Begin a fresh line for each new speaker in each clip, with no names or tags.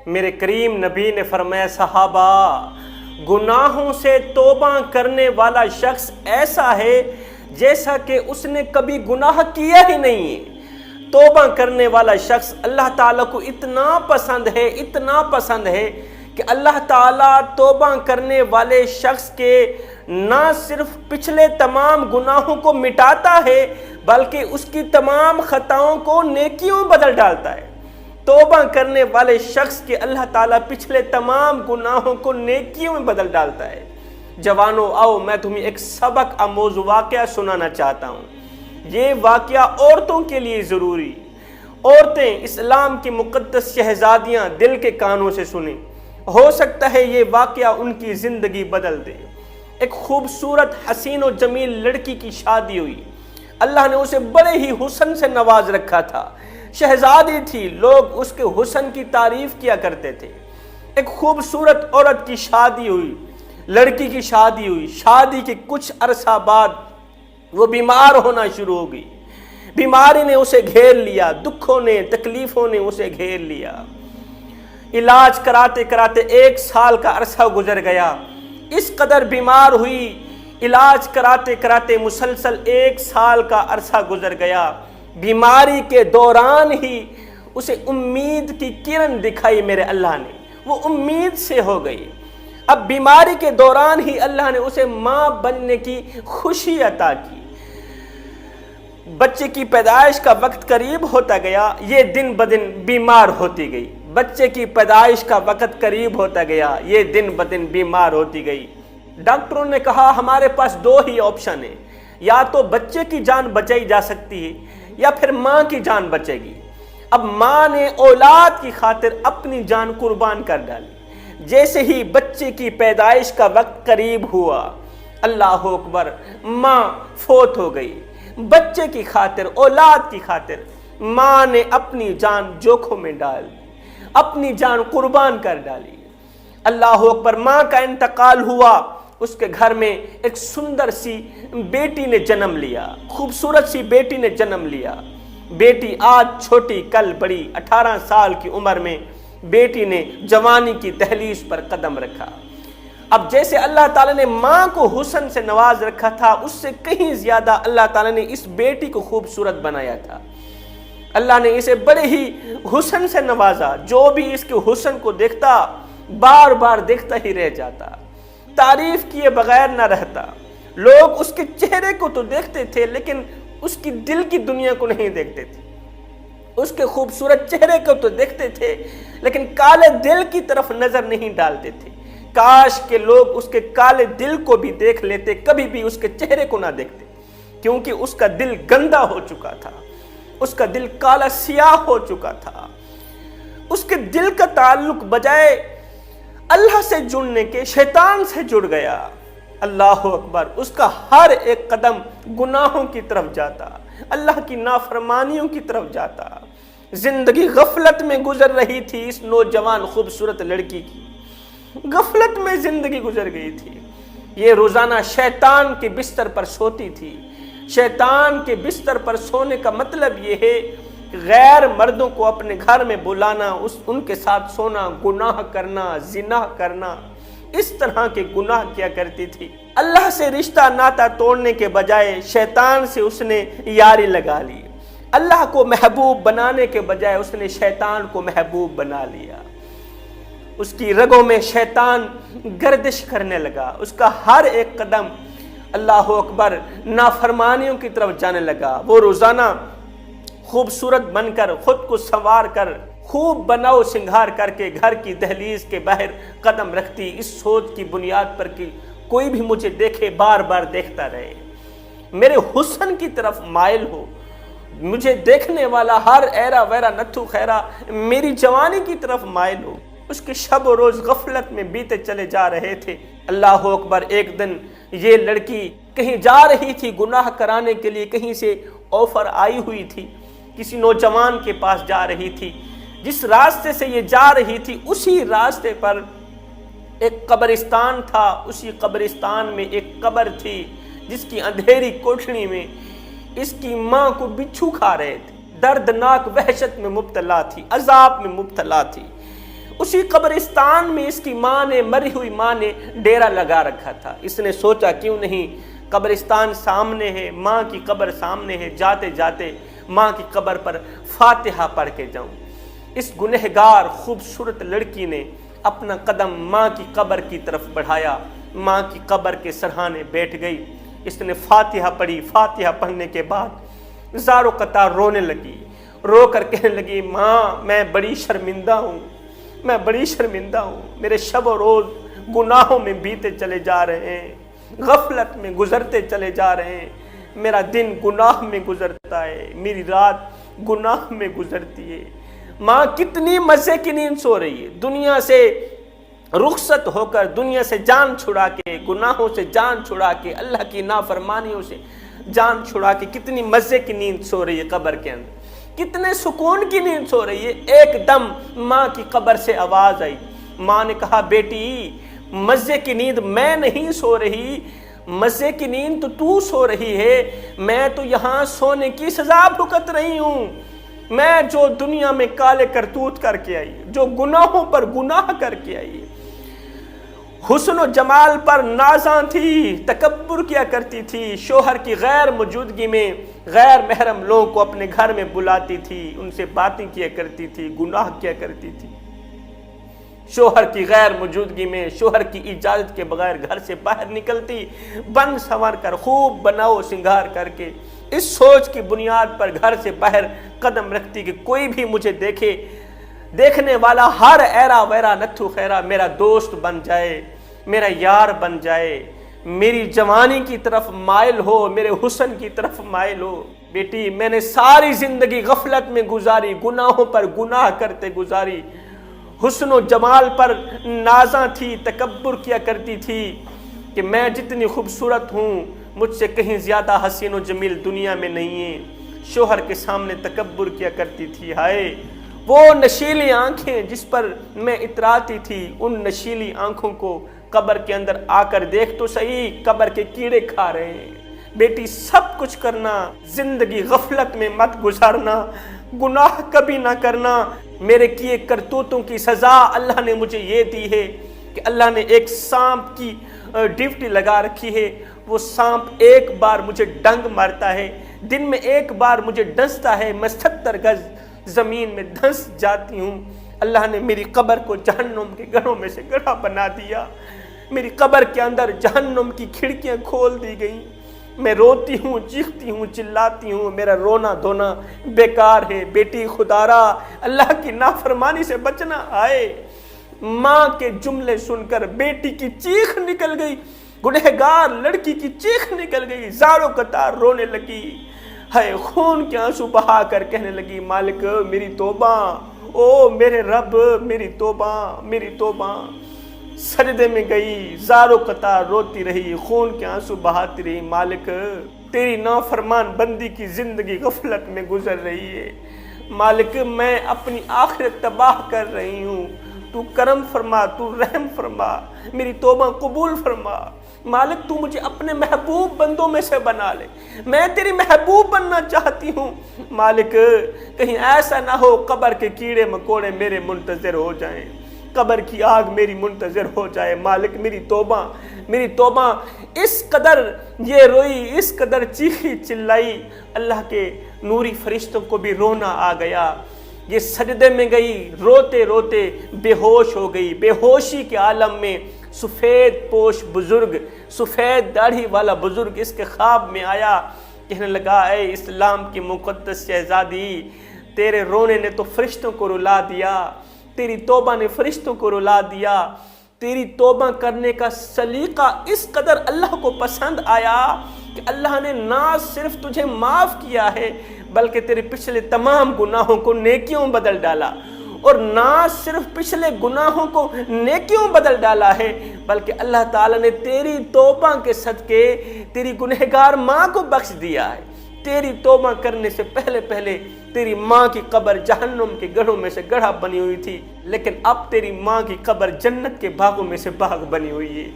میرے کریم نبی نے فرمایا صحابہ گناہوں سے توبہ کرنے والا شخص ایسا ہے جیسا کہ اس نے کبھی گناہ کیا ہی نہیں ہے۔ توبہ کرنے والا شخص اللہ تعالیٰ کو اتنا پسند ہے کہ اللہ تعالیٰ توبہ کرنے والے شخص کے نہ صرف پچھلے تمام گناہوں کو مٹاتا ہے بلکہ اس کی تمام خطاؤں کو نیکیوں میں بدل ڈالتا ہے۔ توبہ کرنے والے شخص کے اللہ تعالیٰ پچھلے تمام گناہوں کو نیکیوں میں بدل ڈالتا ہے۔ جوانوں آؤ میں تمہیں ایک سبق آموز واقعہ سنانا چاہتا ہوں۔ یہ واقعہ عورتوں کے لیے ضروری، عورتیں اسلام کی مقدس شہزادیاں دل کے کانوں سے سنیں، ہو سکتا ہے یہ واقعہ ان کی زندگی بدل دے۔ ایک خوبصورت حسین و جمیل لڑکی کی شادی ہوئی، اللہ نے اسے بڑے ہی حسن سے نواز رکھا تھا، شہزادی تھی، لوگ اس کے حسن کی تعریف کیا کرتے تھے۔ ایک خوبصورت عورت کی شادی ہوئی، لڑکی کی شادی ہوئی، شادی کے کچھ عرصہ بعد وہ بیمار ہونا شروع ہو گئی، بیماری نے اسے گھیر لیا، دکھوں نے تکلیفوں نے اسے گھیر لیا۔ علاج کراتے کراتے 1 سال کا عرصہ گزر گیا، اس قدر بیمار ہوئی، علاج کراتے کراتے مسلسل 1 سال کا عرصہ گزر گیا۔ بیماری کے دوران ہی اسے امید کی کرن دکھائی میرے اللہ نے، وہ امید سے ہو گئی۔ اب بیماری کے دوران ہی اللہ نے اسے ماں بننے کی خوشی عطا کی۔ بچے کی پیدائش کا وقت قریب ہوتا گیا، یہ دن بدن بیمار ہوتی گئی۔ بچے کی پیدائش کا وقت قریب ہوتا گیا، یہ دن بدن بیمار ہوتی گئی۔ ڈاکٹروں نے کہا ہمارے پاس 2 ہی آپشن ہیں، یا تو بچے کی جان بچائی جا سکتی ہے یا پھر ماں کی جان بچے گی۔ اب ماں نے اولاد کی خاطر اپنی جان قربان کر ڈالی۔ جیسے ہی بچے کی پیدائش کا وقت قریب ہوا، اللہ اکبر، ماں فوت ہو گئی۔ بچے کی خاطر، اولاد کی خاطر ماں نے اپنی جان جوکھوں میں ڈال دی، اپنی جان قربان کر ڈالی۔ اللہ اکبر، ماں کا انتقال ہوا، اس کے گھر میں ایک سندر سی بیٹی نے جنم لیا، خوبصورت سی بیٹی نے جنم لیا۔ بیٹی آج چھوٹی کل بڑی، 18 سال کی عمر میں بیٹی نے جوانی کی دہلیز پر قدم رکھا۔ اب جیسے اللہ تعالیٰ نے ماں کو حسن سے نواز رکھا تھا، اس سے کہیں زیادہ اللہ تعالیٰ نے اس بیٹی کو خوبصورت بنایا تھا۔ اللہ نے اسے بڑے ہی حسن سے نوازا، جو بھی اس کے حسن کو دیکھتا بار بار دیکھتا ہی رہ جاتا، تعریف کیے بغیر نہ رہتا۔ لوگ اس کے چہرے کو تو دیکھتے تھے لیکن اس کی دل کی دنیا کو نہیں دیکھتے تھے۔ اس کے خوبصورت چہرے کو تو دیکھتے تھے لیکن کالے دل کی طرف نظر نہیں ڈالتے تھے۔ کاش کہ لوگ اس کے کالے دل کو بھی دیکھ لیتے، کبھی بھی اس کے چہرے کو نہ دیکھتے، کیونکہ اس کا دل گندا ہو چکا تھا، اس کا دل کالا سیاہ ہو چکا تھا۔ اس کے دل کا تعلق بجائے اللہ سے جڑنے کے شیطان سے جڑ گیا۔ اللہ اکبر، اس کا ہر ایک قدم گناہوں کی طرف جاتا، اللہ کی نافرمانیوں کی طرف جاتا۔ زندگی غفلت میں گزر رہی تھی اس نوجوان خوبصورت لڑکی کی، غفلت میں زندگی گزر گئی تھی۔ یہ روزانہ شیطان کے بستر پر سوتی تھی۔ شیطان کے بستر پر سونے کا مطلب یہ ہے کہ غیر مردوں کو اپنے گھر میں بلانا، ان کے ساتھ سونا، گناہ کرنا، زنا کرنا، اس طرح کے گناہ کیا کرتی تھی۔ اللہ سے رشتہ ناتا توڑنے کے بجائے شیطان سے اس نے یاری لگا لی۔ اللہ کو محبوب بنانے کے بجائے اس نے شیطان کو محبوب بنا لیا۔ اس کی رگوں میں شیطان گردش کرنے لگا، اس کا ہر ایک قدم اللہ اکبر نافرمانیوں کی طرف جانے لگا۔ وہ روزانہ خوبصورت بن کر، خود کو سنوار کر، خوب بناؤ سنگھار کر کے گھر کی دہلیز کے باہر قدم رکھتی، اس سوچ کی بنیاد پر کہ کوئی بھی مجھے دیکھے بار بار دیکھتا رہے، میرے حسن کی طرف مائل ہو، مجھے دیکھنے والا ہر ایرا ویرا نتھو خیرا میری جوانی کی طرف مائل ہو۔ اس کے شب و روز غفلت میں بیتے چلے جا رہے تھے۔ اللہ اکبر، ایک دن یہ لڑکی کہیں جا رہی تھی گناہ کرانے کے لیے، کہیں سے آفر آئی ہوئی تھی، کسی نوجوان کے پاس جا رہی تھی۔ جس راستے سے یہ جا رہی تھی اسی راستے پر ایک قبرستان تھا، اسی قبرستان میں ایک قبر تھی جس کی اندھیری کوٹھڑی میں اس کی ماں کو بچھو کھا رہے تھے، دردناک وحشت میں مبتلا تھی، عذاب میں مبتلا تھی۔ اسی قبرستان میں اس کی ماں نے، مری ہوئی ماں نے ڈیرا لگا رکھا تھا۔ اس نے سوچا کیوں نہیں قبرستان سامنے ہے، ماں کی قبر سامنے ہے، جاتے جاتے ماں کی قبر پر فاتحہ پڑھ کے جاؤں۔ اس گنہگار خوبصورت لڑکی نے اپنا قدم ماں کی قبر کی طرف بڑھایا، ماں کی قبر کے سرہانے بیٹھ گئی۔ اس نے فاتحہ پڑھی۔ فاتحہ پڑھنے کے بعد زاروں قطار رونے لگی، رو کر کہنے لگی ماں میں بڑی شرمندہ ہوں، میں بڑی شرمندہ ہوں، میرے شب و روز گناہوں میں بیتے چلے جا رہے ہیں، غفلت میں گزرتے چلے جا رہے ہیں، میرا دن گناہ میں گزرتا ہے، میری رات گناہ میں گزرتی ہے۔ ماں کتنی مزے کی نیند سو رہی ہے، دنیا سے رخصت ہو کر، دنیا سے جان چھڑا کے، گناہوں سے جان چھڑا کے، اللہ کی نافرمانیوں سے جان چھڑا کے کتنی مزے کی نیند سو رہی ہے قبر کے اندر، کتنے سکون کی نیند سو رہی ہے۔ ایک دم ماں کی قبر سے آواز آئی۔ ماں نے کہا بیٹی مزے کی نیند میں نہیں سو رہی، مزے کی نیند تو سو رہی ہے، میں تو یہاں سونے کی سزا بھگت رہی ہوں۔ میں جو دنیا میں کالے کرتوت کر کے آئی، جو گناہوں پر گناہ کر کے آئی، حسن و جمال پر نازاں تھی، تکبر کیا کرتی تھی، شوہر کی غیر موجودگی میں غیر محرم لوگوں کو اپنے گھر میں بلاتی تھی، ان سے باتیں کیا کرتی تھی، گناہ کیا کرتی تھی، شوہر کی غیر موجودگی میں شوہر کی اجازت کے بغیر گھر سے باہر نکلتی، بن سنور کر خوب بناؤ سنگار کر کے اس سوچ کی بنیاد پر گھر سے باہر قدم رکھتی کہ کوئی بھی مجھے دیکھے، دیکھنے والا ہر ایرا ویرا نتھو خیرا میرا دوست بن جائے، میرا یار بن جائے، میری جوانی کی طرف مائل ہو، میرے حسن کی طرف مائل ہو۔ بیٹی میں نے ساری زندگی غفلت میں گزاری، گناہوں پر گناہ کرتے گزاری، حسن و جمال پر نازاں تھی، تکبر کیا کرتی تھی کہ میں جتنی خوبصورت ہوں مجھ سے کہیں زیادہ حسین و جمیل دنیا میں نہیں ہے، شوہر کے سامنے تکبر کیا کرتی تھی۔ ہائے وہ نشیلی آنکھیں جس پر میں اتراتی تھی، ان نشیلی آنکھوں کو قبر کے اندر آ کر دیکھ تو صحیح، قبر کے کیڑے کھا رہے ہیں۔ بیٹی سب کچھ کرنا، زندگی غفلت میں مت گزارنا، گناہ کبھی نہ کرنا۔ میرے کیے کرتوتوں کی سزا اللہ نے مجھے یہ دی ہے کہ اللہ نے ایک سانپ کی ڈیوٹی لگا رکھی ہے، وہ سانپ ایک بار مجھے ڈنگ مارتا ہے، دن میں ایک بار مجھے ڈستا ہے، میں 70 گز زمین میں دھنس جاتی ہوں۔ اللہ نے میری قبر کو جہنم کے گڑھوں میں سے گڑھا بنا دیا، میری قبر کے اندر جہنم کی کھڑکیاں کھول دی گئیں، میں روتی ہوں، چیختی ہوں، چلاتی ہوں، میرا رونا دھونا بیکار ہے۔ بیٹی خدارا اللہ کی نافرمانی سے بچنا آئے۔ ماں کے جملے سن کر بیٹی کی چیخ نکل گئی، گنہگار لڑکی کی چیخ نکل گئی، زاروں قطار رونے لگی، ہائے خون کے آنسو بہا کر کہنے لگی مالک میری توبہ، او میرے رب میری توبہ، میری توبہ۔ سجدے میں گئی، زاروں قطار روتی رہی، خون کے آنسو بہاتی رہی، مالک تیری نافرمان بندی کی زندگی غفلت میں گزر رہی ہے، مالک میں اپنی آخرت تباہ کر رہی ہوں، تو کرم فرما، تو رحم فرما، میری توبہ قبول فرما، مالک تو مجھے اپنے محبوب بندوں میں سے بنا لے، میں تیری محبوب بننا چاہتی ہوں، مالک کہیں ایسا نہ ہو قبر کے کیڑے مکوڑے میرے منتظر ہو جائیں، قبر کی آگ میری منتظر ہو جائے، مالک میری توبہ، میری توبہ۔ اس قدر یہ روئی، اس قدر چیخی چلائی، اللہ کے نوری فرشتوں کو بھی رونا آ گیا۔ یہ سجدے میں گئی، روتے روتے بے ہوش ہو گئی، بے ہوشی کے عالم میں سفید پوش بزرگ، سفید داڑھی والا بزرگ اس کے خواب میں آیا، کہنے لگا اے اسلام کی مقدس شہزادی، تیرے رونے نے تو فرشتوں کو رلا دیا، تیری توبہ نے فرشتوں کو رلا دیا، تیری توبہ کرنے کا سلیقہ اس قدر اللہ کو پسند آیا کہ اللہ نے نہ صرف تجھے معاف کیا ہے بلکہ تیرے پچھلے تمام گناہوں کو نیکیوں بدل ڈالا، اور نہ صرف پچھلے گناہوں کو نیکیوں بدل ڈالا ہے بلکہ اللہ تعالیٰ نے تیری توبہ کے صدقے تیری گنہگار ماں کو بخش دیا ہے۔ تیری توبہ کرنے سے پہلے تیری ماں کی قبر جہنم کے گڑھوں میں سے گڑھا بنی ہوئی تھی، لیکن اب تیری ماں کی قبر جنت کے باغوں میں سے باغ بنی ہوئی ہے۔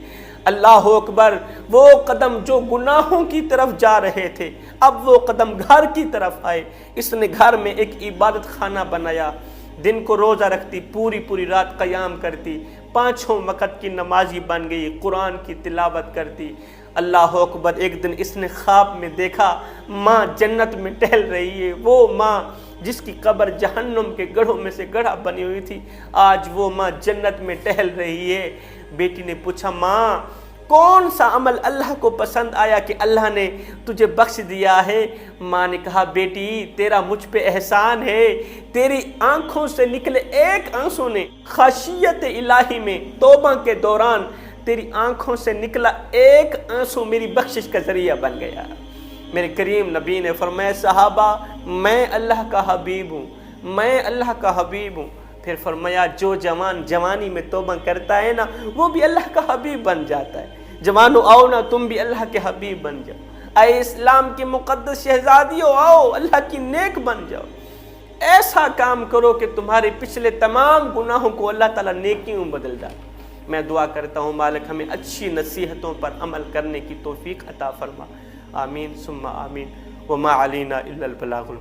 اللہ اکبر، وہ قدم جو گناہوں کی طرف جا رہے تھے اب وہ قدم گھر کی طرف آئے۔ اس نے گھر میں ایک عبادت خانہ بنایا دن کو روزہ رکھتی، پوری رات قیام کرتی، 5 وقت کی نمازی بن گئی، قرآن کی تلاوت کرتی۔ اللہ اکبر، ایک دن اس نے خواب میں دیکھا ماں جنت میں ٹہل رہی ہے، وہ ماں جس کی قبر جہنم کے گڑھوں میں سے گڑھا بنی ہوئی تھی، آج وہ ماں جنت میں ٹہل رہی ہے۔ بیٹی نے پوچھا ماں کون سا عمل اللہ کو پسند آیا کہ اللہ نے تجھے بخش دیا ہے؟ ماں نے کہا بیٹی تیرا مجھ پہ احسان ہے، تیری آنکھوں سے نکلے ایک آنسو نے خشیت الہی میں توبہ کے دوران تیری آنکھوں سے نکلا ایک آنسو میری بخشش کا ذریعہ بن گیا۔ میرے کریم نبی نے فرمایا صحابہ میں اللہ کا حبیب ہوں، میں اللہ کا حبیب ہوں۔ پھر فرمایا جو جوان جوانی میں توبہ کرتا ہے نا وہ بھی اللہ کا حبیب بن جاتا ہے۔ جوانو آؤ نا تم بھی اللہ کے حبیب بن جاؤ، اے اسلام کی مقدس شہزادیوں آؤ اللہ کی نیک بن جاؤ، ایسا کام کرو کہ تمہارے پچھلے تمام گناہوں کو اللہ تعالیٰ نیکیوں بدل دے۔ میں دعا کرتا ہوں مالک ہمیں اچھی نصیحتوں پر عمل کرنے کی توفیق عطا فرما، آمین ثم آمین، وما علینا الا البلاغ المبین۔